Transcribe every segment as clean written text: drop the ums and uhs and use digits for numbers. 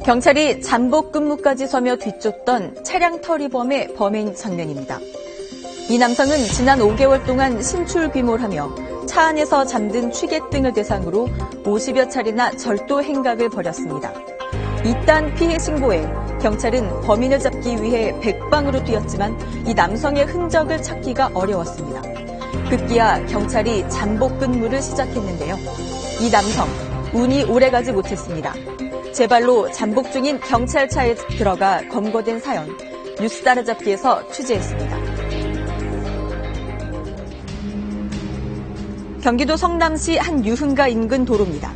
경찰이 잠복 근무까지 서며 뒤쫓던 차량 터리범의 범행 장면입니다. 이 남성은 지난 5개월 동안 신출귀몰하며 차 안에서 잠든 취객 등을 대상으로 50여 차례나 절도 행각을 벌였습니다. 이딴 피해 신고에 경찰은 범인을 잡기 위해 백방으로 뛰었지만 이 남성의 흔적을 찾기가 어려웠습니다. 급기야 경찰이 잠복 근무를 시작했는데요. 이 남성, 운이 오래가지 못했습니다. 제 발로 잠복 중인 경찰차에 들어가 검거된 사연, 뉴스 따라잡기에서 취재했습니다. 경기도 성남시 한 유흥가 인근 도로입니다.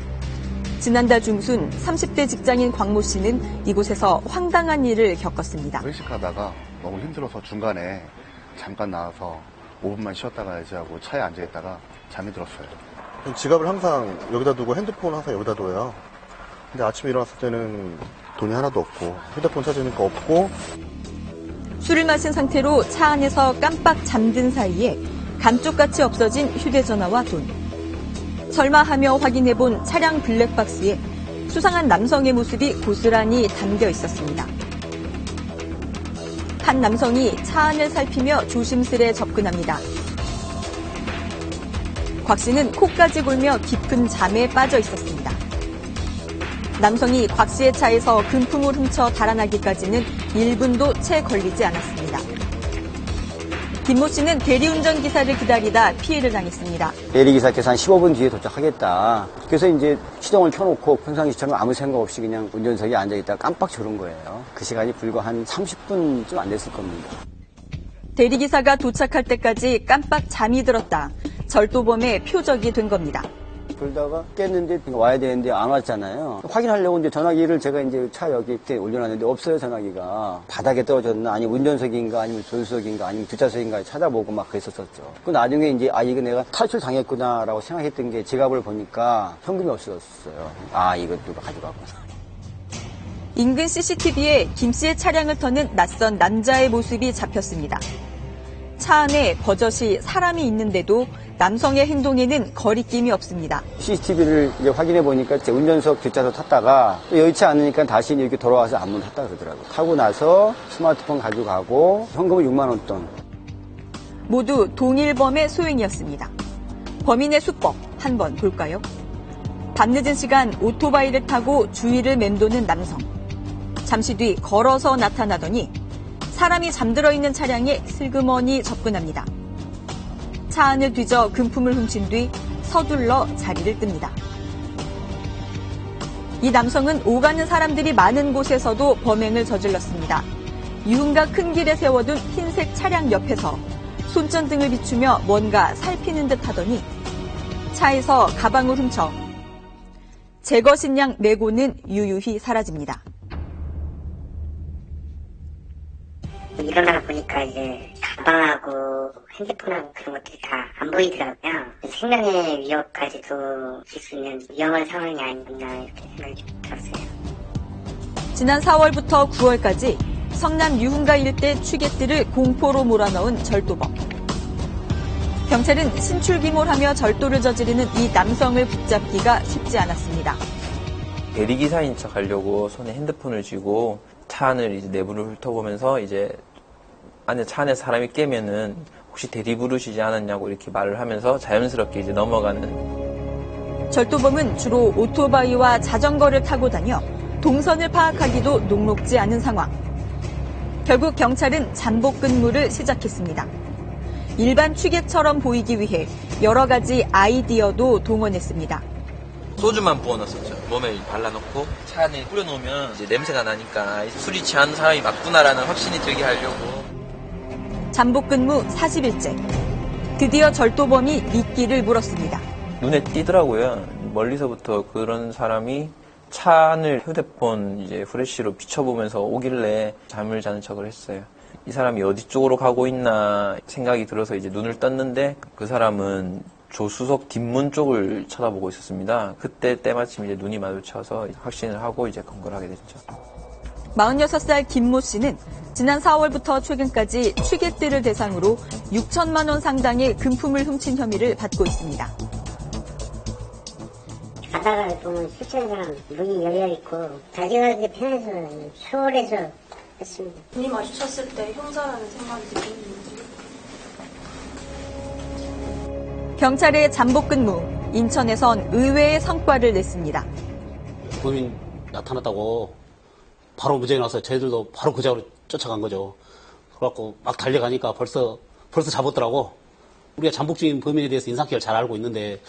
지난달 중순 30대 직장인 광모 씨는 이곳에서 황당한 일을 겪었습니다. 회식하다가 너무 힘들어서 중간에 잠깐 나와서 5분만 쉬었다 가야지 하고 차에 앉아있다가 잠이 들었어요. 지갑을 항상 여기다 두고 핸드폰을 항상 여기다 둬요. 근데 아침에 일어났을 때는 돈이 하나도 없고 휴대폰 찾으니까 없고. 술을 마신 상태로 차 안에서 깜빡 잠든 사이에 감쪽같이 없어진 휴대전화와 돈. 설마 하며 확인해본 차량 블랙박스에 수상한 남성의 모습이 고스란히 담겨 있었습니다. 한 남성이 차 안을 살피며 조심스레 접근합니다. 곽 씨는 코까지 골며 깊은 잠에 빠져 있었습니다. 남성이 곽 씨의 차에서 금품을 훔쳐 달아나기까지는 1분도 채 걸리지 않았습니다. 김모 씨는 대리운전 기사를 기다리다 피해를 당했습니다. 대리기사께서 한 15분 뒤에 도착하겠다. 그래서 이제 시동을 켜놓고 평상시처럼 아무 생각 없이 그냥 운전석에 앉아있다가 깜빡 졸은 거예요. 그 시간이 불과 한 30분쯤 안 됐을 겁니다. 대리기사가 도착할 때까지 깜빡 잠이 들었다. 절도범의 표적이 된 겁니다. 그러다가 깼는데 와야 되는데 안 왔잖아요. 확인하려고 이제 전화기를 제가 이제 차 여기 올려놨는데 없어요, 전화기가. 바닥에 떨어졌나, 아니면 운전석인가, 아니면 조수석인가, 아니면 뒷좌석인가 찾아보고 막 그랬었죠. 그 나중에 이제, 이거 내가 탈출 당했구나라고 생각했던 게 지갑을 보니까 현금이 없어졌어요. 이거 누가 가져갔구나. 인근 CCTV에 김 씨의 차량을 터는 낯선 남자의 모습이 잡혔습니다. 차 안에 버젓이 사람이 있는데도 남성의 행동에는 거리낌이 없습니다. CCTV를 이제 확인해 보니까 운전석 뒷좌석 탔다가 여의치 않으니까 다시 이렇게 돌아와서 안문 탔다 그러더라고요. 타고 나서 스마트폰 가져가고 현금을 6만 원 돈. 모두 동일범의 소행이었습니다. 범인의 수법 한번 볼까요? 밤늦은 시간 오토바이를 타고 주위를 맴도는 남성. 잠시 뒤 걸어서 나타나더니 사람이 잠들어 있는 차량에 슬그머니 접근합니다. 차 안을 뒤져 금품을 훔친 뒤 서둘러 자리를 뜹니다. 이 남성은 오가는 사람들이 많은 곳에서도 범행을 저질렀습니다. 유흥가 큰 길에 세워둔 흰색 차량 옆에서 손전등을 비추며 뭔가 살피는 듯 하더니 차에서 가방을 훔쳐 제 것인 양 메고는 유유히 사라집니다. 일어나 보니까 이제 가방하고 핸드폰하고 그런 것들이 다 안 보이더라고요. 생명의 위협까지도 줄 수 있는 위험한 상황이 아니었나 이렇게 생각이 들었어요. 지난 4월부터 9월까지 성남 유흥가 일대 취객들을 공포로 몰아넣은 절도범. 경찰은 신출귀몰하며 절도를 저지르는 이 남성을 붙잡기가 쉽지 않았습니다. 대리기사인 척 하려고 손에 핸드폰을 쥐고 차 안을 이제 내부를 훑어보면서 이제 차 안에 사람이 깨면은 혹시 대리 부르시지 않았냐고 이렇게 말을 하면서 자연스럽게 이제 넘어가는. 절도범은 주로 오토바이와 자전거를 타고 다녀 동선을 파악하기도 녹록지 않은 상황. 결국 경찰은 잠복 근무를 시작했습니다. 일반 취객처럼 보이기 위해 여러 가지 아이디어도 동원했습니다. 소주만 부어놨었죠. 몸에 발라놓고 차 안에 뿌려놓으면 이제 냄새가 나니까 술이 취한 사람이 맞구나라는 확신이 들게 하려고. 잠복 근무 40일째. 드디어 절도범이 미끼를 물었습니다. 눈에 띄더라고요. 멀리서부터 그런 사람이 차 안을 휴대폰 이제 후레쉬로 비춰보면서 오길래 잠을 자는 척을 했어요. 이 사람이 어디 쪽으로 가고 있나 생각이 들어서 이제 눈을 떴는데 그 사람은 조수석 뒷문 쪽을 쳐다보고 있었습니다. 그때 때마침 이제 눈이 마주쳐서 확신을 하고 이제 검거를 하게 됐죠. 46살 김모 씨는 지난 4월부터 최근까지 취객들을 대상으로 6천만 원 상당의 금품을 훔친 혐의를 받고 있습니다. 가다가 보면 실제는 사람 문이 열려있고 자기가 편해서 수월해서 했습니다. 눈이 마주쳤을 때 형사라는 생각이 드시는지. 경찰의 잠복 근무, 인천에선 의외의 성과를 냈습니다. 범인 나타났다고 바로 무전이 와서 저희들도 바로 그 자리로 쫓아간 거죠. 그래갖고 막 달려가니까 벌써 잡았더라고. 우리가 잠복 중인 범인에 대해서 인상키를 잘 알고 있는데,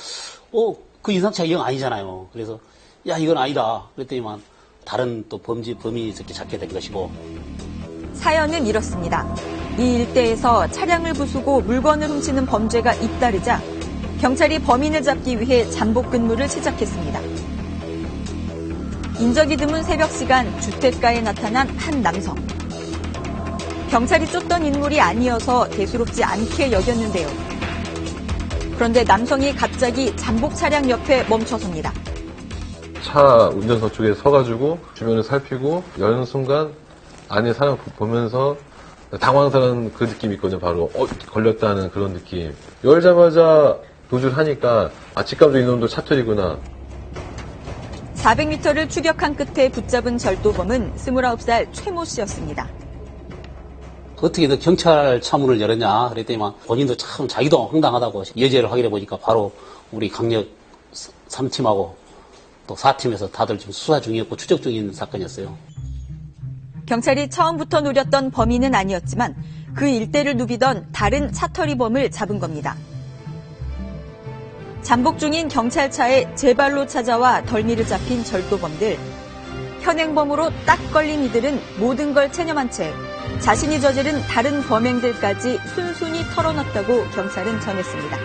그 인상키가 이건 아니잖아요. 그래서, 야, 이건 아니다. 그랬더니만, 다른 또 범인이 있었게 잡게 된 것이고. 사연은 이렇습니다. 이 일대에서 차량을 부수고 물건을 훔치는 범죄가 잇따르자 경찰이 범인을 잡기 위해 잠복 근무를 시작했습니다. 인적이 드문 새벽 시간 주택가에 나타난 한 남성. 경찰이 쫓던 인물이 아니어서 대수롭지 않게 여겼는데요. 그런데 남성이 갑자기 잠복 차량 옆에 멈춰섭니다. 차 운전석 쪽에 서가지고 주변을 살피고 여는 순간 안에 사람 보면서 당황스러운 그 느낌이 있거든요. 바로 걸렸다는 그런 느낌. 열자마자 도주를 하니까 직감적인 이놈도 차털이구나. 400m를 추격한 끝에 붙잡은 절도범은 29살 최모 씨였습니다. 어떻게 너 경찰 차문을 열었냐 그랬더니만 본인도 참 자기도 황당하다고 여죄를 확인해 보니까 바로 우리 강력 3팀하고 또 4팀에서 다들 지금 수사 중이었고 추적 중인 사건이었어요. 경찰이 처음부터 노렸던 범인은 아니었지만 그 일대를 누비던 다른 차터리범을 잡은 겁니다. 잠복 중인 경찰차에 제 발로 찾아와 덜미를 잡힌 절도범들. 현행범으로 딱 걸린 이들은 모든 걸 체념한 채 자신이 저지른 다른 범행들까지 순순히 털어놨다고 경찰은 전했습니다.